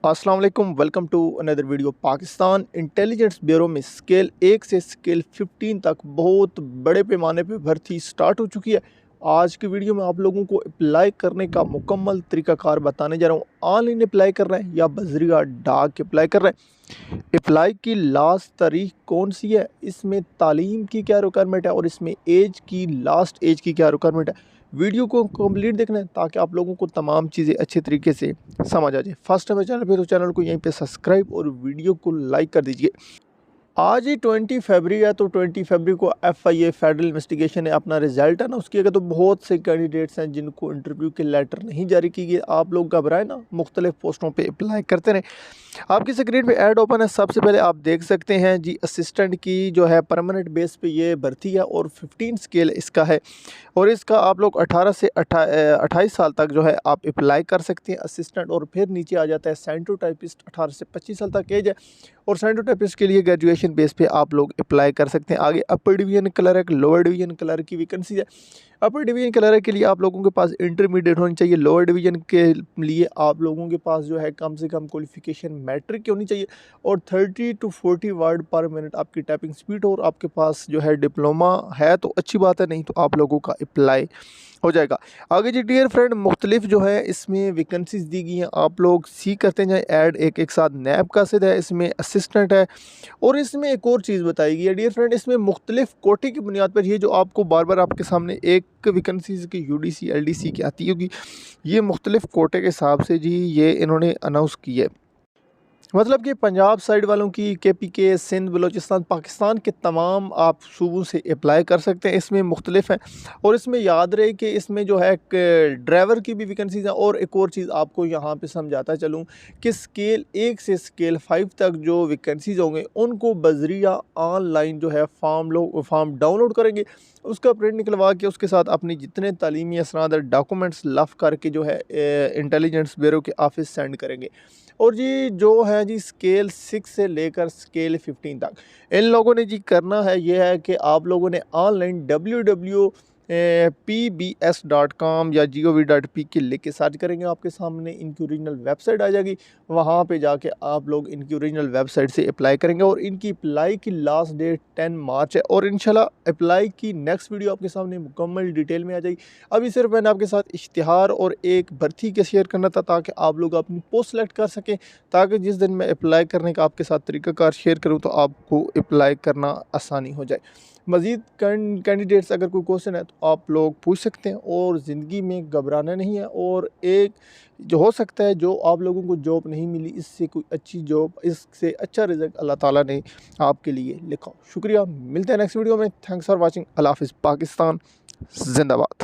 अस्सलाम वालेकुम, welcome to another video. Pakistan intelligence bureau में स्केल 1 से स्केल 15 तक बहुत बड़े पैमाने पे भर्ती स्टार्ट हो चुकी है। आज की वीडियो में आप लोगों को अप्लाई करने का मुकम्मल तरीक़ाकार बताने जा रहा हूँ। ऑनलाइन अप्लाई कर रहे हैं या बज़रिया डाक अप्लाई कर रहे हैं, अप्लाई की लास्ट तारीख कौन सी है, इसमें तालीम की क्या रिक्वायरमेंट है और इसमें एज की लास्ट एज की क्या रिक्वायरमेंट है। वीडियो को कंप्लीट देखना है ताकि आप लोगों को तमाम चीज़ें अच्छे तरीके से समझ आ जाए। फर्स्ट टाइम चैनल पे तो चैनल को यहीं पे सब्सक्राइब और वीडियो को लाइक कर दीजिए। आज ही 20 फरवरी है, तो 20 फरवरी को FIA फेडरल इन्वेस्टिगेशन है, अपना रिजल्ट है ना उसकी। अगर तो बहुत से कैंडिडेट्स हैं जिनको इंटरव्यू के लेटर नहीं जारी की गई। आप लोग घबराए ना, मुख्तलिफ पोस्टों पे अप्लाई करते रहें। आपकी स्क्रीन पे ऐड ओपन है, सबसे पहले आप देख सकते हैं जी असिस्टेंट की जो है परमानेंट बेस पे ये भर्ती है और 15 स्केल इसका है और इसका आप लोग 18 से 28 साल तक जो है आप अप्लाई कर सकते हैं असिस्टेंट। और फिर नीचे आ जाता है साइंटोटाइपिस्ट, 18 से 25 साल तक एज है और साइंटोटाइपिस्ट के लिए ग्रेजुएशन बेस पे आप लोग अप्लाई कर सकते हैं। आगे upper division clerk, lower division clerk की वैकेंसी है। अपर डिवीजन क्लर्क के लिए आप लोगों के पास इंटरमीडिएट होनी चाहिए। लोअर डिवीजन के लिए आप लोगों के पास जो है कम से कम क्वालिफिकेशन मैट्रिक की होनी चाहिए और 30 to 40 वर्ड पर मिनट आपकी टाइपिंग स्पीड हो और आपके पास जो है डिप्लोमा है तो अच्छी बात है, नहीं तो आप लोगों का अप्लाई हो जाएगा। आगे जी डियर फ्रेंड, मुख्तलिफ जो है इसमें वैकेंसीज दी गई हैं, आप लोग सी करते जाएँ। ऐड एक एक साथ नैब का सिद है, इसमें असिस्टेंट है और इसमें एक और चीज़ बताई गई है डियर फ्रेंड, इसमें मुख्तलिफ कोटे की बुनियाद पर ये जो आपको बार बार आपके सामने एक वैकेंसीज की UDC LDC की आती होगी, ये मुख्तलिफ कोटे के हिसाब से जी ये इन्होंने अनाउंस की है। मतलब कि पंजाब साइड वालों की, KPK, सिंध, बलूचिस्तान, पाकिस्तान के तमाम आप सूबों से अप्लाई कर सकते हैं। इसमें मुख्तलिफ हैं और इसमें याद रहे कि इसमें जो है ड्राइवर की भी वैकेंसीज हैं। और एक और चीज़ आपको यहाँ पे समझाता चलूँ कि स्केल 1 से स्केल 5 तक जो वैकेंसीज होंगे उनको बज़रिया ऑनलाइन जो है फॉर्म डाउनलोड करेंगे, उसका प्रिंट निकलवा के उसके साथ अपनी जितने तालीमी असनाद डॉक्यूमेंट्स लफ करके जो है इंटेलिजेंस ब्यूरो के ऑफिस सेंड करेंगे। और जी जो है जी स्केल 6 से लेकर स्केल 15 तक इन लोगों ने जी करना है, ये है कि आप लोगों ने ऑनलाइन www.pbs.com या gov.p लिख के सर्च करेंगे, आपके सामने इनकी ओरिजिनल वेबसाइट आ जाएगी। वहाँ पे जाके आप लोग इनकी ओरिजिनल वेबसाइट से अप्लाई करेंगे और इनकी अप्लाई की लास्ट डेट 10 मार्च है और इंशाल्लाह अप्लाई की नेक्स्ट वीडियो आपके सामने मुकम्मल डिटेल में आ जाएगी। अभी सिर्फ मैंने आपके साथ इश्तिहार और एक भर्ती के शेयर करना था ताकि आप लोग अपनी पोस्ट सेलेक्ट कर सकें, ताकि जिस दिन मैं अप्लाई करने का आपके साथ तरीक़ाकार शेयर करूं तो आपको अप्लाई करना आसानी हो जाए। मज़ीद कैंडिडेट्स अगर कोई क्वेश्चन है तो आप लोग पूछ सकते हैं और ज़िंदगी में घबराना नहीं है। और एक जो हो सकता है जो आप लोगों को जॉब नहीं मिली, इससे कोई अच्छी जॉब, इससे अच्छा रिज़ल्ट अल्लाह ताला ने आपके लिए लिखा। शुक्रिया, मिलते हैं नेक्स्ट वीडियो में। Thanks for watching. अल्लाह हाफ़िज़। पाकिस्तान जिंदाबाद।